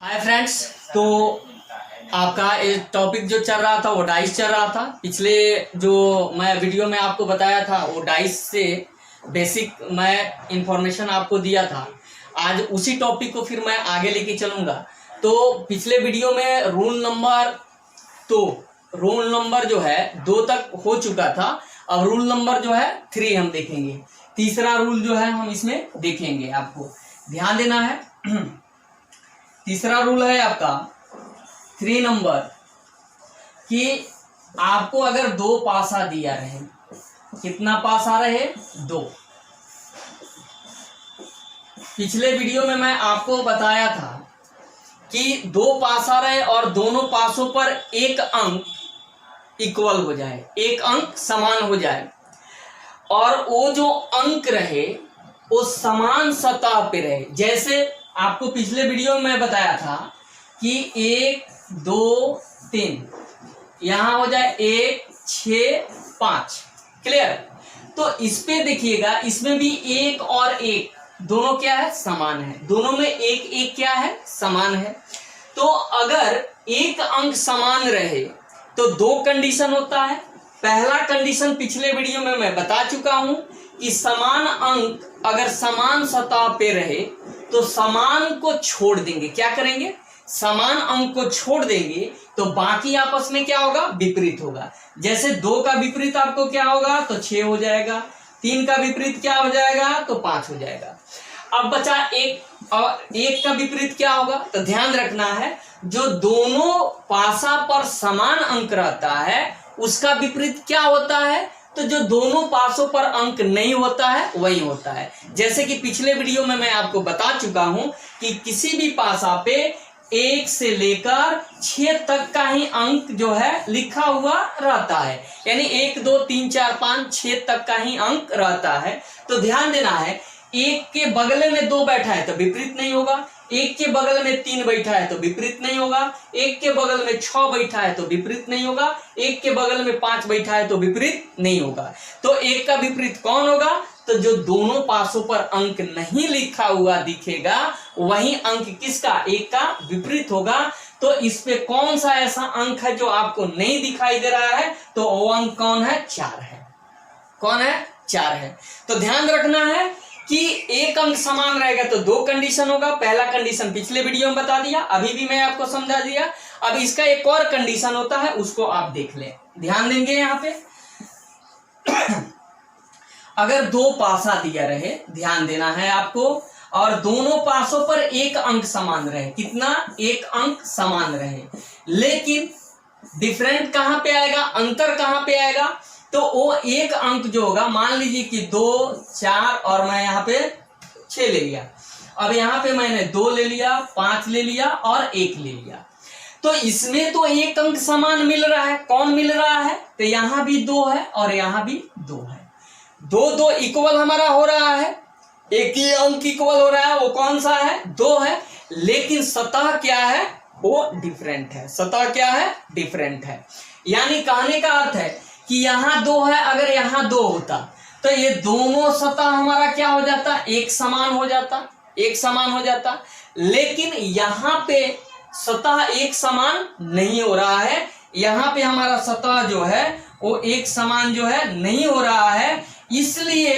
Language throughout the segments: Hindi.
Hi friends. तो आपका टॉपिक जो चल रहा था वो डाइस चल रहा था। पिछले जो मैं वीडियो में आपको बताया था वो डाइस से बेसिक मैं इंफॉर्मेशन आपको दिया था। आज उसी टॉपिक को फिर मैं आगे लेके चलूँगा। तो पिछले वीडियो में रूल नंबर जो है 2 तक हो चुका था। अब रूल नंबर जो है 3 हम देखेंगे। तीसरा रूल जो है हम इसमें देखेंगे, आपको ध्यान देना है। तीसरा रूल है आपका 3 नंबर कि आपको अगर 2 पासा दिया रहे, कितना पासा रहे? 2। पिछले वीडियो में मैं आपको बताया था कि 2 पासा रहे और दोनों पासों पर एक अंक इक्वल हो जाए, एक अंक समान हो जाए, और वो जो अंक रहे वो समान सतह पे रहे। जैसे आपको पिछले वीडियो में बताया था कि 1 2 3 यहां हो जाए 1 6 5। क्लियर? तो इस पे देखिएगा, इसमें भी 1 और 1 दोनों क्या है? समान है। दोनों में 1 1 क्या है? समान है। तो अगर एक अंक समान रहे तो 2 कंडीशन होता है। पहला कंडीशन पिछले वीडियो में मैं बता चुका हूं कि समान अंक अगर समान सतह पे रहे तो समान को छोड़ देंगे। क्या करेंगे? समान अंक को छोड़ देंगे तो बाकी आपस में क्या होगा? विपरीत होगा। जैसे 2 का विपरीत आपको क्या होगा? तो 6 हो जाएगा। 3 का विपरीत क्या हो जाएगा? तो 5 हो जाएगा। अब बचा 1, और 1 का विपरीत क्या होगा? तो ध्यान रखना है, जो दोनों पासा पर समान अंक रहता है उसका विपरीत क्या होता है? तो जो दोनों पासों पर अंक नहीं होता है वही होता है। जैसे कि पिछले वीडियो में मैं आपको बता चुका हूं कि किसी भी पासा पे 1 से लेकर 6 तक का ही अंक जो है लिखा हुआ रहता है। यानी 1 2 3 4 5 6 तक का ही अंक रहता है। तो ध्यान देना है, 1 के बगल में 2 बैठा है तो विपरीत नहीं होगा, 1 के बगल में 3 बैठा है तो विपरीत नहीं होगा, 1 के बगल में 6 बैठा है तो विपरीत नहीं होगा, 1 के बगल में 5 बैठा है तो विपरीत नहीं होगा। तो 1 का विपरीत कौन होगा? तो जो दोनों पासों पर अंक नहीं लिखा हुआ दिखेगा वही अंक किसका? 1 का विपरीत होगा। तो इस पे कौन सा ऐसा अंक है जो आपको नहीं दिखाई दे रहा है? तो वो अंक कौन है? 4 है। कौन है? 4 है। तो ध्यान रखना है कि एक अंक समान रहेगा तो 2 कंडीशन होगा। पहला कंडीशन पिछले वीडियो में बता दिया, अभी भी मैं आपको समझा दिया। अब इसका एक और कंडीशन होता है, उसको आप देख लें, ध्यान देंगे। यहां पे अगर 2 पासा दिया रहे, ध्यान देना है आपको, और दोनों पासों पर एक अंक समान रहे। कितना? एक अंक समान रहे, लेकिन डिफरेंट कहां पे आएगा? अंतर कहां पे आएगा? तो वो एक अंक जो होगा, मान लीजिए कि 2 4 और मैं यहाँ पे 6 ले लिया। अब यहाँ पे मैंने 2 ले लिया, 5 ले लिया और 1 ले लिया। तो इसमें तो एक अंक समान मिल रहा है। कौन मिल रहा है? तो यहाँ भी 2 है और यहाँ भी 2 है। 2 2 इक्वल हमारा हो रहा है, एक ही अंक इक्वल हो रहा है। वो कौन सा है? 2 है। लेकिन सतह क्या है? वो डिफरेंट है। सतह क्या है? डिफरेंट है। यानी कहने का अर्थ है कि यहाँ 2 है, अगर यहाँ 2 होता तो ये दोनों सतह हमारा क्या हो जाता? एक समान हो जाता, एक समान हो जाता। लेकिन यहाँ पे सतह एक समान नहीं हो रहा है। यहाँ पे हमारा सतह जो है वो एक समान जो है नहीं हो रहा है, इसलिए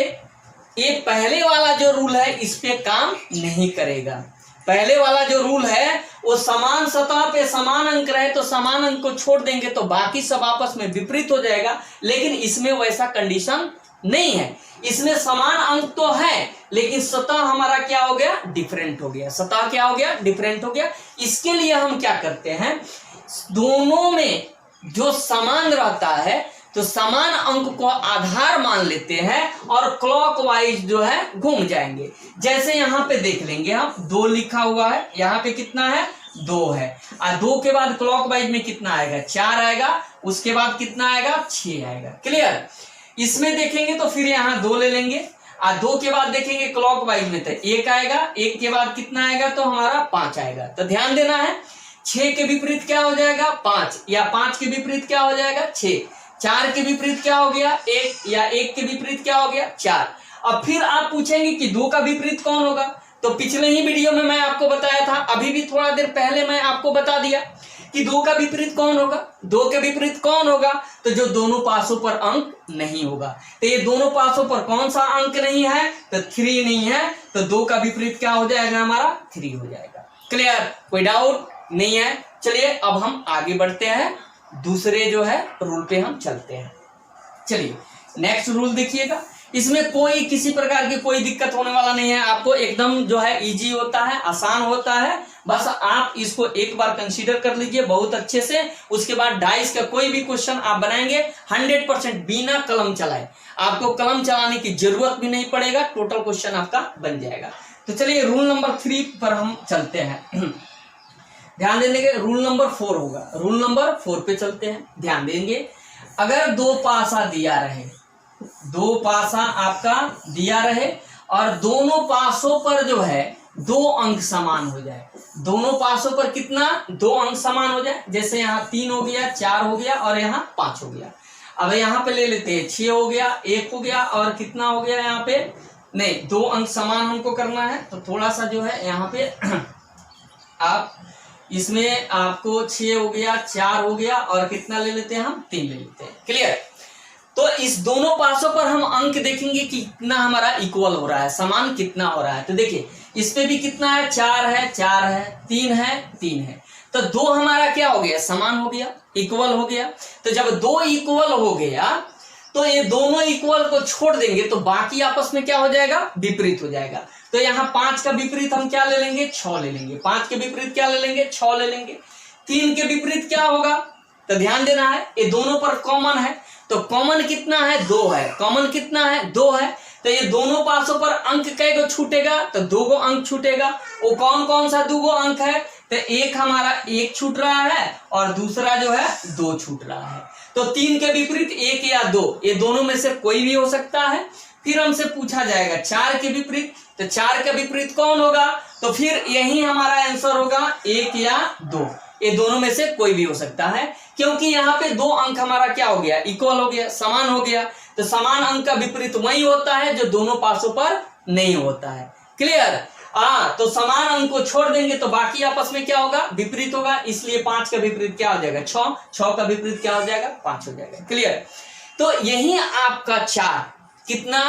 ये पहले वाला जो रूल है इस पे काम नहीं करेगा। पहले वाला जो रूल है वो समान सतह पे समान अंक रहे तो समान अंक को छोड़ देंगे तो बाकी सब आपस में विपरीत हो जाएगा। लेकिन इसमें वैसा कंडीशन नहीं है। इसमें समान अंक तो है लेकिन सतह हमारा क्या हो गया? डिफरेंट हो गया। सतह क्या हो गया? डिफरेंट हो गया। इसके लिए हम क्या करते हैं, दोनों में जो समान रहता है तो समान अंक को आधार मान लेते हैं और क्लॉकवाइज जो है घूम जाएंगे। जैसे यहाँ पे देख लेंगे हम, 2 लिखा हुआ है, यहाँ पे कितना है? 2 है। और 2 के बाद क्लॉकवाइज में कितना आएगा? 4 आएगा। उसके बाद कितना आएगा? 6 आएगा। क्लियर? इसमें देखेंगे तो फिर यहाँ 2 ले लेंगे, और 2 के बाद देखेंगे क्लॉकवाइज में तो 1 आएगा। 1 के बाद कितना आएगा? तो हमारा 5 आएगा। तो ध्यान देना है, 6 के विपरीत क्या हो जाएगा? 5, या 5 के विपरीत क्या हो जाएगा? 6। 4 के विपरीत क्या हो गया? 1, या 1 के विपरीत क्या हो गया? 4। अब फिर आप पूछेंगे कि 2 का विपरीत कौन होगा? तो पिछले ही वीडियो में मैं आपको बताया था, अभी भी थोड़ा देर पहले मैं आपको बता दिया कि 2 का विपरीत कौन होगा। 2 के विपरीत कौन होगा? तो जो दोनों पासों पर अंक नहीं होगा। तो ये दोनों पासों पर कौन सा अंक नहीं है? तो 3 नहीं है। तो 2 का विपरीत क्या हो जाएगा? हमारा 3 हो जाएगा। क्लियर? कोई डाउट नहीं है। चलिए अब हम आगे बढ़ते हैं, दूसरे जो है रूल पे हम चलते हैं। चलिए नेक्स्ट रूल देखिएगा, इसमें कोई किसी प्रकार की कोई दिक्कत होने वाला नहीं है, आपको एकदम जो है इजी होता है, आसान होता है। बस आप इसको एक बार कंसीडर कर लीजिए बहुत अच्छे से। उसके बाद डाइस का कोई भी क्वेश्चन आप बनाएंगे 100% बिना कलम चलाए, आपको कलम चलाने की जरूरत भी नहीं पड़ेगा, टोटल क्वेश्चन आपका बन जाएगा। तो चलिए रूल नंबर 3 पर हम चलते हैं। ध्यान देंगे, रूल नंबर 4 होगा। रूल नंबर 4 पे चलते हैं, ध्यान देंगे। अगर 2 पासा दिया रहे, 2 पासा आपका दिया रहे और दोनों पासों पर जो है 2 अंक समान हो जाए, दोनों पासों पर कितना? 2 अंक समान हो जाए। जैसे यहाँ 3 हो गया, 4 हो गया और यहाँ 5 हो गया। अब यहाँ पे ले लेते हैं 6 हो गया, 1 हो गया और कितना हो गया यहाँ पे? नहीं, 2 अंक समान हमको करना है। तो थोड़ा सा जो है यहाँ पे आप इसमें आपको 6 हो गया, 4 हो गया और कितना ले लेते हैं हम? 3 ले लेते हैं। क्लियर? तो इस दोनों पासों पर हम अंक देखेंगे कि कितना हमारा इक्वल हो रहा है, समान कितना हो रहा है। तो देखिए इस पे भी कितना है? 4 है, 4 है, 3 है, 3 है। तो 2 हमारा क्या हो गया? समान हो गया, इक्वल हो गया। तो जब 2 इक्वल हो गया तो ये दोनों इक्वल को छोड़ देंगे तो बाकी आपस में क्या हो जाएगा? विपरीत हो जाएगा। तो यहाँ 5 का विपरीत हम क्या ले लेंगे? 6 ले लेंगे। 5 के विपरीत क्या ले लेंगे? 6 ले लेंगे। 3 के विपरीत क्या होगा? तो ध्यान देना है, ये दोनों पर कॉमन है। तो कॉमन कितना है? 2 है। कॉमन कितना है? 2 है। तो ये दोनों पासों पर अंक कै गो छूटेगा? तो 2 गो अंक छूटेगा। वो कौन कौन सा 2 गो अंक है? तो एक हमारा 1 छूट रहा है और दूसरा जो है 2 छूट रहा है। तो 3 के विपरीत 1 या 2, ये दोनों में से कोई भी हो सकता है। फिर हमसे पूछा जाएगा 4 के विपरीत, तो 4 का विपरीत कौन होगा? तो फिर यही हमारा आंसर होगा 1 या 2, ये दोनों में से कोई भी हो सकता है। क्योंकि यहाँ पे 2 अंक हमारा क्या हो गया? इक्वल हो गया, समान हो गया। तो समान अंक का विपरीत वही होता है जो दोनों पासों पर नहीं होता है। क्लियर? तो समान अंक को छोड़ देंगे तो बाकी आपस में क्या होगा? विपरीत होगा। इसलिए 5 का विपरीत क्या हो जाएगा? 6। 6 का विपरीत क्या हो जाएगा? 5 हो जाएगा। क्लियर? तो यही आपका 4 कितना?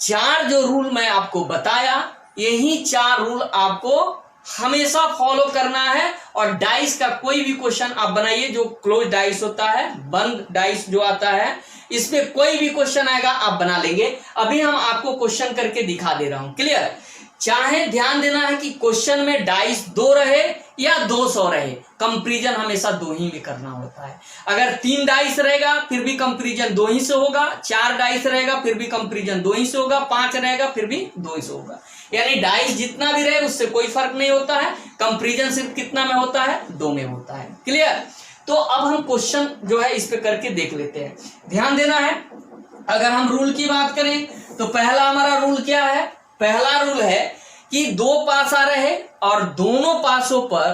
4 जो रूल मैं आपको बताया, यही 4 रूल आपको हमेशा फॉलो करना है। और डाइस का कोई भी क्वेश्चन आप बनाइए, जो क्लोज डाइस होता है, बंद डाइस जो आता है, इसमें कोई भी क्वेश्चन आएगा आप बना लेंगे। अभी हम आपको क्वेश्चन करके दिखा दे रहा हूं। क्लियर? चाहे ध्यान देना है कि क्वेश्चन में डाइस 2 रहे या 200 रहे, कंपैरिजन हमेशा 2 ही में करना होता है। अगर 3 डाइस रहेगा फिर भी कंपैरिजन 2 ही से होगा, 4 डाइस रहेगा फिर भी कंपैरिजन 2 ही से होगा, 5 रहेगा फिर भी 2 ही से होगा। यानी डाइस जितना भी रहे उससे कोई फर्क नहीं होता है, कंपैरिजन सिर्फ कितना में होता है? 2 में होता है। क्लियर? तो अब हम क्वेश्चन जो है इस पे करके देख लेते हैं। ध्यान देना है, अगर हम रूल की बात करें तो पहला हमारा रूल क्या है? पहला रूल है कि 2 पासा रहे और दोनों पासों पर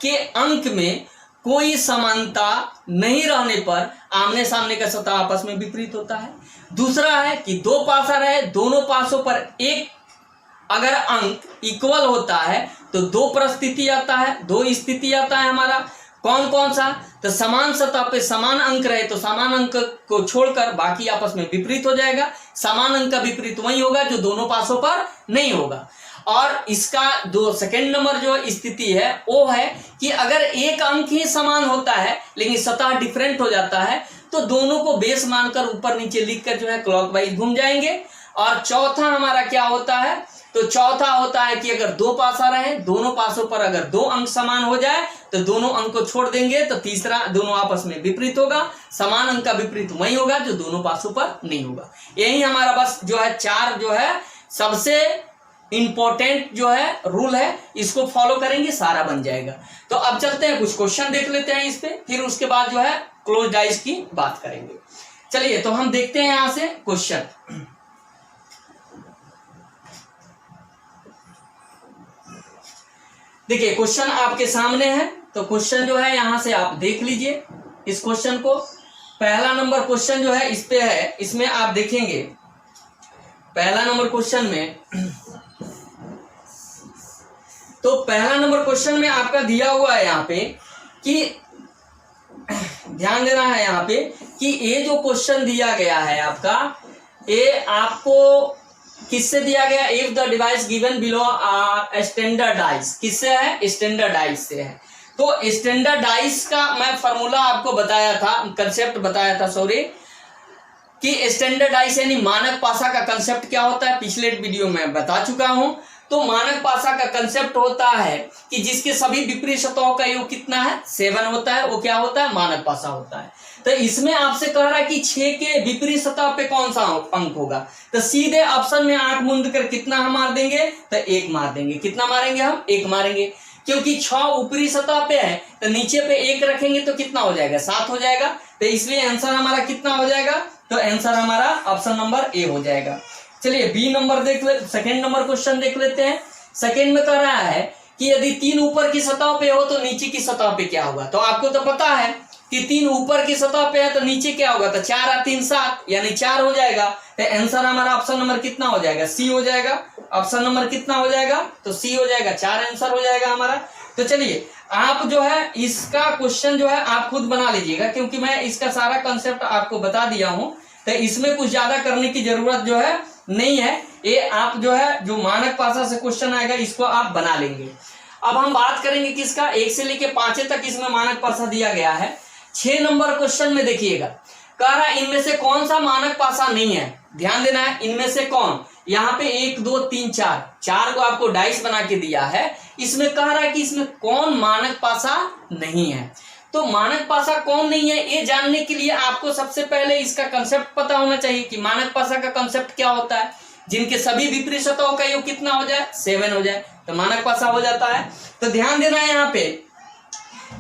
के अंक में कोई समानता नहीं रहने पर आमने सामने का सतह आपस में विपरीत होता है। दूसरा है कि 2 पासा रहे, दोनों पासों पर एक अगर अंक इक्वल होता है तो 2 परिस्थिति आता है, 2 स्थिति आता है हमारा। कौन कौन सा? तो समान सतह पे समान अंक रहे तो समान अंक को छोड़कर बाकी आपस में विपरीत हो जाएगा। समान अंक का विपरीत वही होगा जो दोनों पासों पर नहीं होगा। और इसका जो सेकंड नंबर जो स्थिति है वो है कि अगर एक अंक ही समान होता है लेकिन सतह डिफरेंट हो जाता है तो दोनों को बेस मानकर ऊपर नीचे लिखकर जो है क्लॉकवाइज घूम जाएंगे। और चौथा हमारा क्या होता है? तो चौथा होता है कि अगर 2 पासा रहे, दोनों पासों पर अगर 2 अंक समान हो जाए तो दोनों अंक को छोड़ देंगे तो तीसरा दोनों आपस में विपरीत होगा। समान अंक का विपरीत वही होगा जो दोनों पासों पर नहीं होगा। यही हमारा बस जो है 4 जो है सबसे इंपॉर्टेंट जो है रूल है, इसको फॉलो करेंगे सारा बन जाएगा। तो अब चलते हैं कुछ क्वेश्चन देख लेते हैं इस पे, फिर उसके बाद जो है क्लोज डाइस की बात करेंगे। चलिए तो हम देखते हैं यहां से क्वेश्चन। देखिए क्वेश्चन आपके सामने है, तो क्वेश्चन जो है यहां से आप देख लीजिए इस क्वेश्चन को। पहला नंबर क्वेश्चन जो है इस पे है, इसमें आप देखेंगे पहला नंबर क्वेश्चन में तो पहला नंबर क्वेश्चन में आपका दिया हुआ है यहाँ पे कि ध्यान देना है यहाँ पे कि ये जो क्वेश्चन दिया गया है आपका, ये आपको किससे दिया गया? If the device given below standardize, किससे है? स्टैंडर्डाइज से है। तो स्टैंडर्डाइज का मैं फॉर्मूला आपको बताया था, कंसेप्ट बताया था सॉरी, कि स्टैंडर्डाइज यानी मानक पासा का कंसेप्ट क्या होता है, पिछले वीडियो में बता चुका हूं। तो मानक पासा का कंसेप्ट होता है कि जिसके सभी विपरीत सतहों का योग कितना है? 7 होता है, वो क्या होता है? मानक पासा होता है। तो इसमें आपसे कह रहा है कि 6 के विपरीत सतह पे कौन सा अंक होगा, तो सीधे ऑप्शन में आंख मूंद कर कितना हम मार देंगे? तो 1 मार देंगे। कितना मारेंगे हम? 1 मारेंगे, क्योंकि 6 ऊपरी सतह पे है तो नीचे पे 1 रखेंगे तो कितना हो जाएगा? 7 हो जाएगा। तो इसलिए आंसर हमारा कितना हो जाएगा? तो आंसर हमारा ऑप्शन नंबर ए हो जाएगा। चलिए बी नंबर देख ले, सेकेंड नंबर क्वेश्चन देख लेते हैं। सेकेंड में कह रहा है कि यदि 3 ऊपर की सतह पे हो तो नीचे की सतह पे क्या होगा। तो आपको तो पता है कि 3 ऊपर की सतह पे है तो नीचे क्या होगा? तो 4 और 3 7 यानी 4 हो जाएगा। तो आंसर हमारा ऑप्शन नंबर कितना हो जाएगा? सी हो जाएगा। ऑप्शन नंबर कितना हो जाएगा? तो सी हो जाएगा, 4 आंसर हो जाएगा हमारा। तो चलिए आप जो है इसका क्वेश्चन जो है आप खुद बना लीजिएगा, क्योंकि मैं इसका सारा कंसेप्ट आपको बता दिया हूं, तो इसमें कुछ ज्यादा करने की जरूरत जो है नहीं है। ये आप जो है जो मानक पासा से क्वेश्चन आएगा इसको आप बना लेंगे। अब हम बात करेंगे किसका? 1 से लेके 5 तक इसमें मानक पासा दिया गया है। 6 नंबर क्वेश्चन में देखिएगा, कह रहा है इनमें से कौन सा मानक पासा नहीं है। ध्यान देना है, इनमें से कौन? यहाँ पे 1 2 3 4 को आपको डाइस बना के दिया है। इसमें कह रहा है कि इसमें कौन मानक पासा नहीं है। तो मानक पासा कौन नहीं है ये जानने के लिए आपको सबसे पहले इसका कंसेप्ट पता होना चाहिए कि मानक पासा का कंसेप्ट क्या होता है। जिनके सभी विपरीत सतहों का योग कितना हो जाए? 7 हो जाए तो मानक पासा हो जाता है। तो ध्यान देना है यहाँ पे,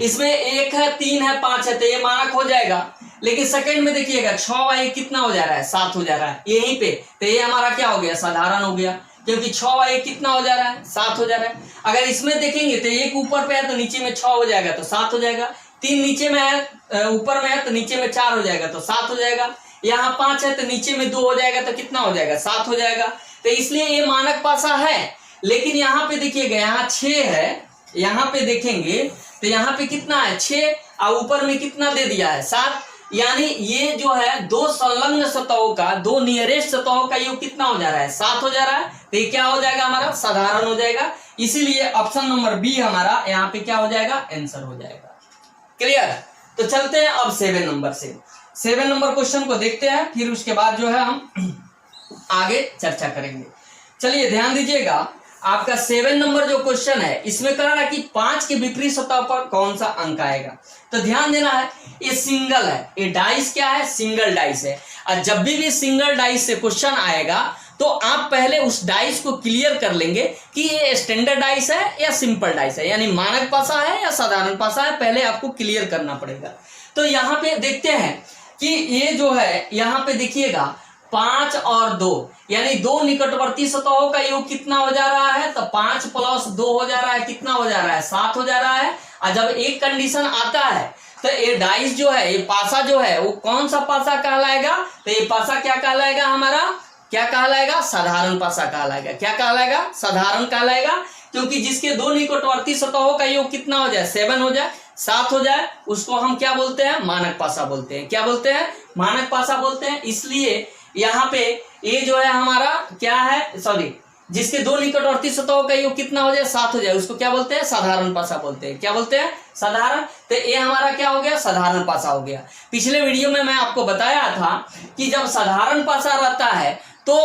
इसमें 1 है 3 है 5 है तो ये मानक हो जाएगा। लेकिन सेकंड में देखिएगा 6 वाई कितना हो जा रहा है? 7 हो जा रहा है यहीं पे, तो ये हमारा क्या हो गया? साधारण हो गया, क्योंकि 6 वाई कितना हो जा रहा है? 7 हो जा रहा है। अगर इसमें देखेंगे तो 1 ऊपर पे है तो नीचे में 6 हो जाएगा तो 7 हो जाएगा। 3 नीचे में है, ऊपर में है तो नीचे में 4 हो जाएगा तो 7 हो जाएगा। यहाँ 5 है तो नीचे में 2 हो जाएगा तो कितना हो जाएगा? 7 हो जाएगा। तो इसलिए ये मानक पासा है। लेकिन यहाँ पे देखिएगा यहाँ 6 है, यहाँ पे देखेंगे तो यहाँ पे कितना है? 6 और ऊपर में कितना दे दिया है? 7। यानी ये जो है 2 संलग्न सतहों का, 2 नियरेस्ट सतहों का योग कितना हो जा रहा है? 7 हो जा रहा है। तो ये क्या हो जाएगा? हमारा साधारण हो जाएगा। इसीलिए ऑप्शन नंबर बी हमारा यहाँ पे क्या हो जाएगा? आंसर हो जाएगा। क्लियर? तो चलते हैं अब 7 नंबर से। 7 नंबर क्वेश्चन को देखते हैं, फिर उसके बाद जो है हम आगे चर्चा करेंगे। चलिए ध्यान दीजिएगा, आपका 7 नंबर जो क्वेश्चन है इसमें कह रहा है कि 5 के विपरीत सतह पर कौन सा अंक आएगा। तो ध्यान देना है, ये सिंगल है, ये डाइस क्या है? सिंगल डाइस है। और जब भी सिंगल डाइस से क्वेश्चन आएगा तो आप पहले उस डाइस को क्लियर कर लेंगे कि ये स्टैंडर्ड डाइस है या सिंपल डाइस है, यानी मानक पासा है या साधारण पासा है, पहले आपको क्लियर करना पड़ेगा। तो यहाँ पे देखते हैं कि ये जो है यहाँ पे देखिएगा 5 और 2 यानी 2 निकटवर्ती सतहों का योग कितना हो जा रहा है? तो 5 + 2 हो जा रहा है, कितना हो जा रहा है? 7 हो जा रहा है। और जब एक कंडीशन आता है तो ये डाइस जो है, ये पासा जो है वो कौन सा पासा कहलाएगा? तो ये पासा क्या कहलाएगा? हमारा क्या कहलाएगा? साधारण पासा कहलाएगा। क्या कहलाएगा? साधारण कहलाएगा, क्योंकि जिसके 2 निकटवर्ती सतहों का योग कितना हो जाए? 7 हो जाए, 7 हो जाए, उसको हम क्या बोलते हैं? मानक पासा बोलते हैं। क्या बोलते हैं? मानक पासा बोलते हैं। इसलिए यहाँ पे ये जो है हमारा क्या है? सॉरी, जिसके 2 निकटवर्ती सतहों का योग कितना हो जाए? 7 हो जाए, उसको क्या बोलते हैं? साधारण पासा बोलते हैं। क्या बोलते हैं? साधारण। तो ये हमारा क्या हो गया? साधारण पासा हो गया। पिछले वीडियो में मैं आपको बताया था कि जब साधारण पासा रहता है तो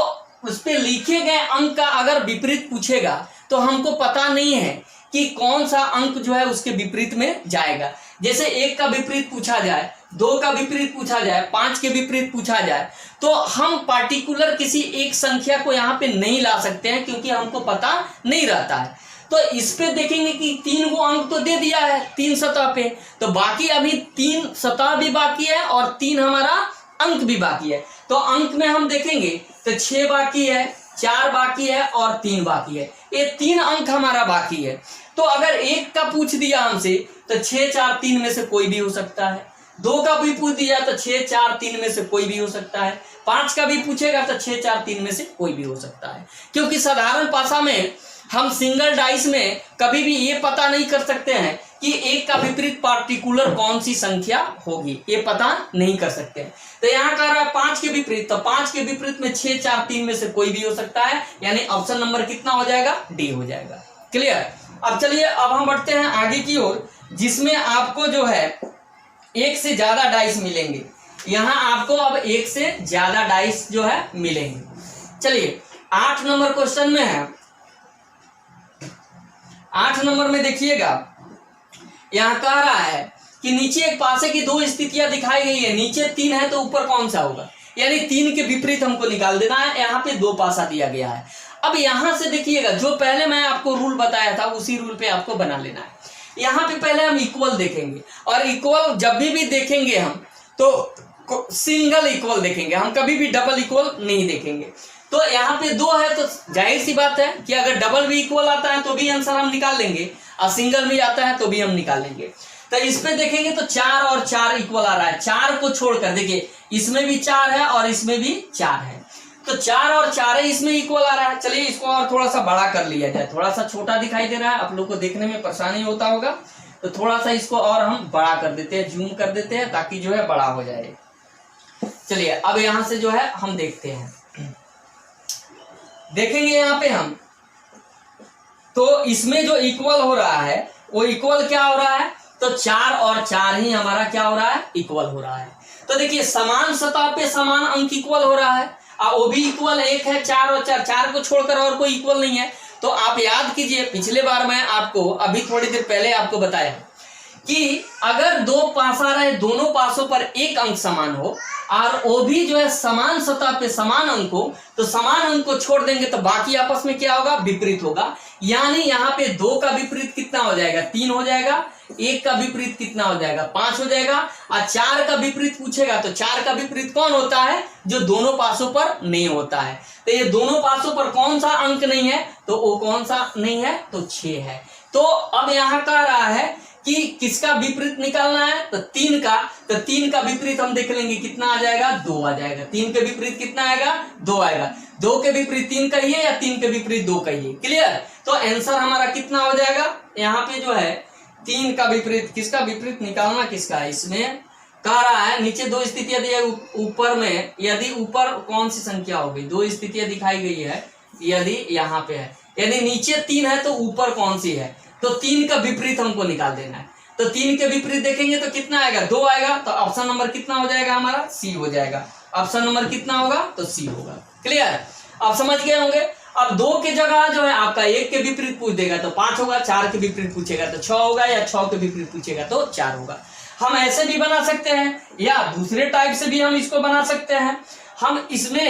उस पे लिखे गए अंक का अगर विपरीत पूछेगा तो हमको पता नहीं है कि कौन सा अंक जो है उसके विपरीत में जाएगा। जैसे 1 का विपरीत पूछा जाए, 2 का विपरीत पूछा जाए, 5 के विपरीत पूछा जाए, तो हम पार्टिकुलर किसी एक संख्या को यहाँ पे नहीं ला सकते हैं, क्योंकि हमको पता नहीं रहता है। तो इस पे देखेंगे कि 3 गो अंक तो दे दिया है 3 सतह पे, तो बाकी अभी 3 सतह भी बाकी है और 3 हमारा अंक भी बाकी है। तो अंक में हम देखेंगे तो 6 बाकी है, 4 बाकी है और 3 बाकी है। ये 3 अंक हमारा बाकी है। तो अगर 1 का पूछ दिया हमसे तो 6 4 3 में से कोई भी हो सकता है। 2 का भी पूछ दिया तो 6 4 3 में से कोई भी हो सकता है। 5 का भी पूछेगा तो 6 4 3 में से कोई भी हो सकता है, क्योंकि साधारण पासा में हम सिंगल डाइस में कभी भी ये पता नहीं कर सकते हैं कि एक का विपरीत पार्टिकुलर कौन सी संख्या होगी, ये पता नहीं कर सकते हैं। तो यहाँ कह रहा है 5 के विपरीत, तो 5 के विपरीत में 6, 4, 3 में से कोई भी हो सकता है, यानी ऑप्शन नंबर कितना हो जाएगा, डी हो जाएगा। क्लियर। अब चलिए अब हम बढ़ते हैं आगे की ओर, जिसमें आपको जो है एक से ज्यादा डाइस मिलेंगे। यहां आपको अब एक से ज्यादा डाइस जो है मिलेंगे। चलिए 8 नंबर क्वेश्चन में है, 8 नंबर में देखिएगा, यहां कह रहा है कि नीचे एक पासे की 2 स्थितियां दिखाई गई है, नीचे 3 है तो ऊपर कौन सा होगा, यानी 3 के विपरीत हमको निकाल देना है। यहाँ पे 2 पासा दिया गया है। अब यहां से देखिएगा, जो पहले मैं आपको रूल बताया था उसी रूल पे आपको बना लेना है। यहाँ पे पहले हम इक्वल देखेंगे, और इक्वल जब भी देखेंगे हम तो सिंगल इक्वल देखेंगे, हम कभी भी डबल इक्वल नहीं देखेंगे। तो यहाँ पे 2 है तो जाहिर सी बात है कि अगर डबल भी इक्वल आता है तो भी आंसर हम निकाल लेंगे, और सिंगल भी आता है तो भी हम निकाल लेंगे। तो इस पे देखेंगे तो 4 और 4 इक्वल आ रहा है, 4 को छोड़कर देखिए इसमें भी 4 है और इसमें भी 4 है, तो 4 और 4 है, इसमें इक्वल आ रहा है। चलिए इसको और थोड़ा सा बड़ा कर लिया जाए, थोड़ा सा छोटा दिखाई दे रहा है, आप लोग को देखने में परेशानी होता होगा, तो थोड़ा सा इसको और हम बड़ा कर देते हैं, जूम कर देते हैं ताकि जो है बड़ा हो जाए। चलिए अब यहां से जो है हम देखते हैं, देखेंगे यहाँ पे हम, तो इसमें जो इक्वल हो रहा है वो इक्वल क्या हो रहा है, तो 4 और 4 ही हमारा क्या हो रहा है, इक्वल हो रहा है। तो देखिए समान सतह पे समान अंक इक्वल हो रहा है, और वो भी इक्वल 1 है, 4 और 4, 4 को छोड़कर और कोई इक्वल नहीं है। तो आप याद कीजिए, पिछले बार मैं आपको अभी थोड़ी देर पहले आपको बताया कि अगर 2 पासा रहे, दोनों पासों पर एक अंक समान हो और वो भी जो है समान सतह पे समान अंक हो, तो समान अंक को छोड़ देंगे तो बाकी आपस में क्या होगा, विपरीत होगा। यानी यहाँ पे 2 का विपरीत कितना हो जाएगा, 3 हो जाएगा, 1 का विपरीत कितना हो जाएगा, 5 हो जाएगा, और 4 का विपरीत पूछेगा तो 4 का विपरीत कौन होता है, जो दोनों पासों पर नहीं होता है। तो ये दोनों पासों पर कौन सा अंक नहीं है, तो वो कौन सा नहीं है, तो 6 है। तो अब यहाँ कह रहा है कि किसका विपरीत निकालना है, तो 3 का, तो 3 का विपरीत हम देख लेंगे कितना आ जाएगा, 2 आ जाएगा। 3 के विपरीत कितना आएगा, 2 आएगा। 2 के विपरीत 3 कहिए या 3 के विपरीत 2 कहिए, क्लियर। तो आंसर हमारा कितना हो जाएगा, यहाँ पे जो है 3 का विपरीत, किसका विपरीत निकालना किसका है, इसमें कह रहा है नीचे 2 स्थितियां दी है, ऊपर में यदि ऊपर कौन सी संख्या होगी, 2 स्थितियां दिखाई गई है, यदि यहाँ पे है, यदि नीचे 3 है तो ऊपर कौन सी है, तो 3 का विपरीत हमको निकाल देना है। तो 3 के विपरीत देखेंगे तो कितना आएगा, 2 आएगा, तो ऑप्शन नंबर कितना हो जाएगा हमारा, सी हो जाएगा। ऑप्शन नंबर कितना होगा, तो सी होगा। क्लियर, आप समझ गए होंगे। अब 2 के जगह जो है आपका 1 के विपरीत पूछ देगा तो 5 होगा, 4 के विपरीत पूछेगा तो 6 होगा, या 6 के विपरीत पूछेगा तो 4 होगा। हम ऐसे भी बना सकते हैं, या दूसरे टाइप से भी हम इसको बना सकते हैं। हम इसमें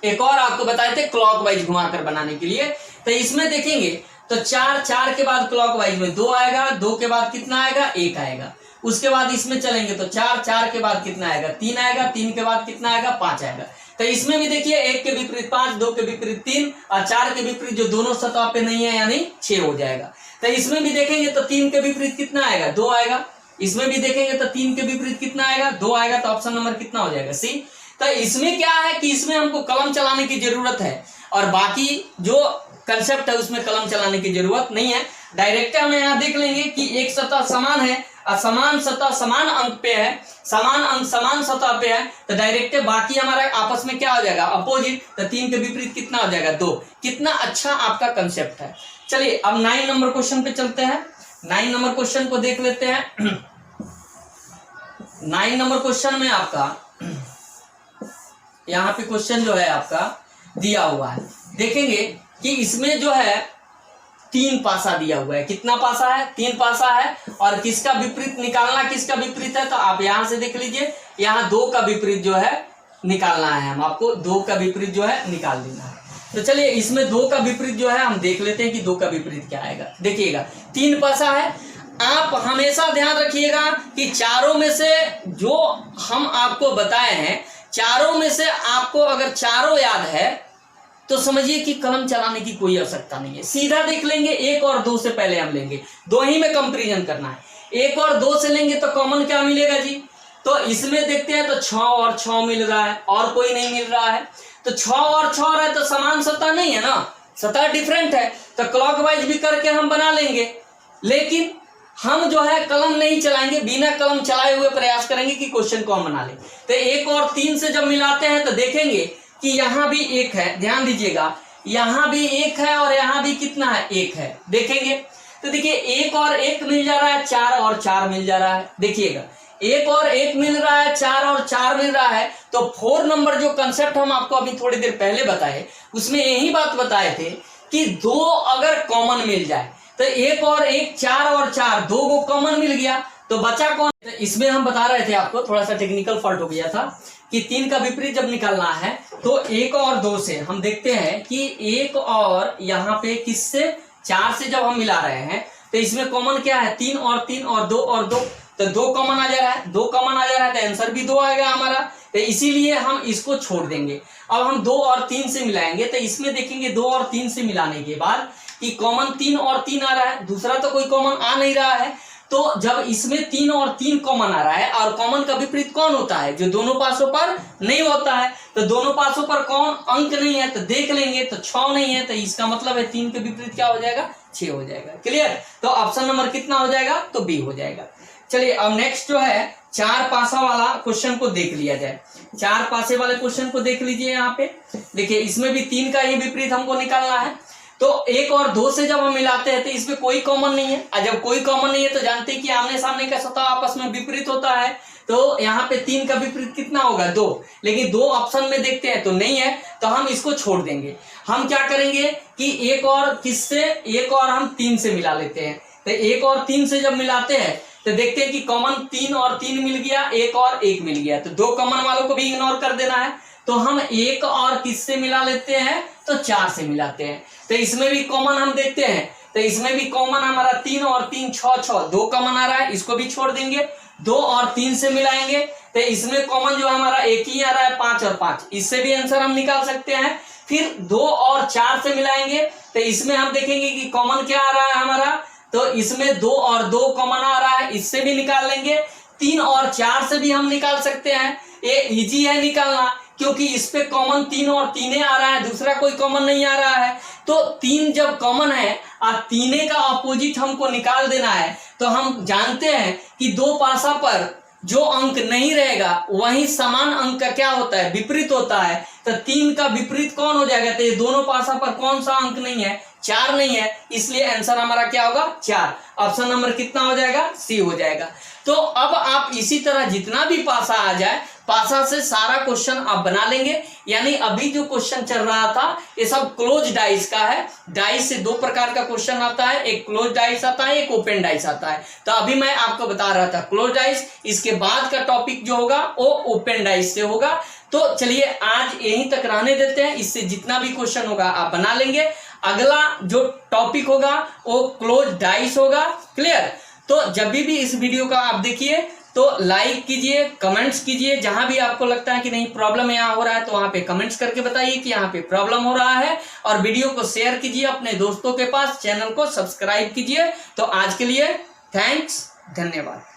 एक और आपको बताए थे क्लॉकवाइज घुमाकर बनाने के लिए, तो इसमें देखेंगे तो 4 के बाद क्लॉकवाइज में 2 आएगा, 2 के बाद कितना आएगा, 1 आएगा। उसके बाद इसमें चलेंगे तो 4 के बाद कितना आएगा, 3 आएगा, 3 के बाद कितना आएगा, 5 आएगा। तो इसमें भी देखिए 1 के विपरीत 5, 2 के विपरीत 3 और 4 के विपरीत जो दोनों सतह पे नहीं है यानी 6 हो जाएगा। तो इसमें भी देखेंगे तो 3 के विपरीत कितना आएगा, 2 आएगा। इसमें भी देखेंगे तो 3 के विपरीत कितना आएगा, 2 आएगा। तो ऑप्शन नंबर कितना हो जाएगा, सी। तो इसमें क्या है कि इसमें हमको कलम चलाने की जरूरत है, और बाकी जो कंसेप्ट है उसमें कलम चलाने की जरूरत नहीं है। डायरेक्ट हम यहाँ देख लेंगे कि एक सतह समान है और समान सतह समान अंक पे है, समान अंक समान सतह पे है, तो डायरेक्ट बाकी हमारा आपस में क्या हो जाएगा, अपोजिट। तो 3 के विपरीत कितना हो जाएगा, 2। कितना अच्छा आपका कंसेप्ट है। चलिए अब 9 नंबर क्वेश्चन पे चलते हैं। 9 नंबर क्वेश्चन को देख लेते हैं। 9 नंबर क्वेश्चन में आपका यहाँ पे क्वेश्चन जो है आपका दिया हुआ है, देखेंगे कि इसमें जो है 3 पासा दिया हुआ है। कितना पासा है, 3 पासा है, और किसका विपरीत निकालना, किसका विपरीत है, तो आप यहां से देख लीजिए, यहाँ 2 का विपरीत जो है निकालना है, हम आपको 2 का विपरीत जो है निकाल देना है। तो चलिए इसमें 2 का विपरीत जो है हम देख लेते हैं कि 2 का विपरीत क्या आएगा। देखिएगा 3 पासा है। आप हमेशा ध्यान रखिएगा कि चारों में से जो हम आपको बताए हैं, चारों में से आपको अगर चारों याद है तो समझिए कि कलम चलाने की कोई आवश्यकता नहीं है, सीधा देख लेंगे। 1 और 2 से पहले हम लेंगे, 2 ही में कंपैरिजन करना है। 1 और 2 से लेंगे तो कॉमन क्या मिलेगा जी, तो इसमें देखते हैं तो 6 और 6 मिल रहा है, और कोई नहीं मिल रहा है। तो 6 और 6 रहे तो समान सतह नहीं है ना, सतह डिफरेंट है तो क्लॉकवाइज भी करके हम बना लेंगे, लेकिन हम जो है कलम नहीं चलाएंगे, बिना कलम चलाए हुए प्रयास करेंगे कि क्वेश्चन को हम बना लें। तो 1 और 3 से जब मिलाते हैं तो देखेंगे कि यहां भी 1 है, ध्यान दीजिएगा, यहां भी 1 है और यहां भी कितना है, 1 है। देखेंगे तो देखिए 1 और 1 मिल जा रहा है, 4 और 4 मिल जा रहा है। देखिएगा 1 और 1 मिल रहा है, 4 और 4 मिल रहा है। तो 4 नंबर जो कंसेप्ट हम आपको अभी थोड़ी देर पहले बताए, उसमें यही बात बताए थे कि 2 अगर कॉमन मिल जाए तो 1 और 1, 4 और 4, 2 को कॉमन मिल गया तो बचा कौन। तो इसमें हम बता रहे थे आपको, थोड़ा सा टेक्निकल फॉल्ट हो गया था कि 3 का विपरीत जब निकालना है तो 1 और 2 से हम देखते हैं कि 1 और यहाँ पे किससे, 4 से जब हम मिला रहे हैं तो इसमें कॉमन क्या है, 3 और 3 और 2 और 2, तो 2 कॉमन आ जा रहा है, 2 कॉमन आ जा रहा है तो आंसर भी 2 आएगा हमारा। तो इसीलिए हम इसको छोड़ देंगे। अब हम 2 और 3 से मिलाएंगे तो इसमें देखेंगे 2 और 3 से मिलाने के बाद कि कॉमन 3 और 3 आ रहा है, दूसरा तो कोई कॉमन आ नहीं रहा है। तो जब इसमें 3 और 3 कॉमन आ रहा है और कॉमन का विपरीत कौन होता है, जो दोनों पासों पर नहीं होता है, तो दोनों पासों पर कौन अंक नहीं है तो देख लेंगे तो 6 नहीं है, तो इसका मतलब है 3 के विपरीत क्या हो जाएगा, 6 हो जाएगा। क्लियर। तो ऑप्शन नंबर कितना हो जाएगा, तो बी हो जाएगा। चलिए अब नेक्स्ट जो है 4 पासा वाला क्वेश्चन को देख लिया जाए। 4 पासे वाले क्वेश्चन को देख लीजिए। यहाँ पे देखिए इसमें भी 3 का ही विपरीत हमको निकालना है। तो 1 और 2 से जब हम मिलाते हैं तो इसमें कोई कॉमन नहीं है, और जब कोई कॉमन नहीं है तो जानते हैं कि आमने सामने का सतह आपस में विपरीत होता है। तो यहाँ पे 3 का विपरीत कितना होगा, 2, लेकिन 2 ऑप्शन में देखते हैं तो नहीं है, तो हम इसको छोड़ देंगे। हम क्या करेंगे कि 1 और किससे, 1 और हम 3 से मिला लेते हैं। तो 1 और 3 से जब मिलाते हैं तो देखते हैं कि कॉमन 3 और 3 मिल गया, 1 और 1 मिल गया, तो 2 कॉमन वालों को भी इग्नोर कर देना है। तो हम 1 और किससे मिला लेते हैं, तो 4 से मिलाते हैं। तो इसमें भी कॉमन हम देखते हैं, तो इसमें भी कॉमन हमारा 3 और 3, 6, 2 कॉमन आ रहा है, इसको भी छोड़ देंगे। 2 और 3 से मिलाएंगे तो इसमें कॉमन जो हमारा 1 ही आ रहा है, 5 और 5, इससे भी आंसर हम निकाल सकते हैं। फिर 2 और 4 से मिलाएंगे तो इसमें हम देखेंगे कि कॉमन क्या आ रहा है हमारा, तो इसमें 2 और 2 कॉमन आ रहा है, इससे भी निकाल लेंगे। 3 और 4 से भी हम निकाल सकते हैं, ये इजी है निकालना, क्योंकि इस पे कॉमन 3 और 3 आ रहा है, दूसरा कोई कॉमन नहीं आ रहा है। तो 3 जब कॉमन है और 3 का अपोजिट हमको निकाल देना है, तो हम जानते हैं कि 2 पासा पर जो अंक नहीं रहेगा वही समान अंक का क्या होता है, विपरीत होता है। तो 3 का विपरीत कौन हो जाएगा, तो ये दोनों पासा पर कौन सा अंक नहीं है, 4 नहीं है, इसलिए आंसर हमारा क्या होगा, 4। ऑप्शन नंबर कितना हो जाएगा, सी हो जाएगा। तो अब आप इसी तरह जितना भी पासा आ जाए, पासा से सारा क्वेश्चन आप बना लेंगे। यानी अभी जो क्वेश्चन चल रहा था ये सब क्लोज डाइस का है। डाइस से 2 प्रकार का क्वेश्चन आता है, एक क्लोज डाइस आता है, एक ओपन डाइस आता है। तो अभी मैं आपको बता रहा था क्लोज डाइस, इसके बाद का टॉपिक जो होगा वो ओपन डाइस से होगा। तो चलिए आज यहीं तक रहने देते हैं, इससे जितना भी क्वेश्चन होगा आप बना लेंगे। अगला जो टॉपिक होगा वो क्लोज डाइस होगा। क्लियर। तो जब भी इस वीडियो का आप देखिए तो लाइक कीजिए, कमेंट्स कीजिए, जहां भी आपको लगता है कि नहीं प्रॉब्लम यहाँ हो रहा है तो वहां पे कमेंट्स करके बताइए कि यहाँ पे प्रॉब्लम हो रहा है, और वीडियो को शेयर कीजिए अपने दोस्तों के पास, चैनल को सब्सक्राइब कीजिए। तो आज के लिए थैंक्स, धन्यवाद।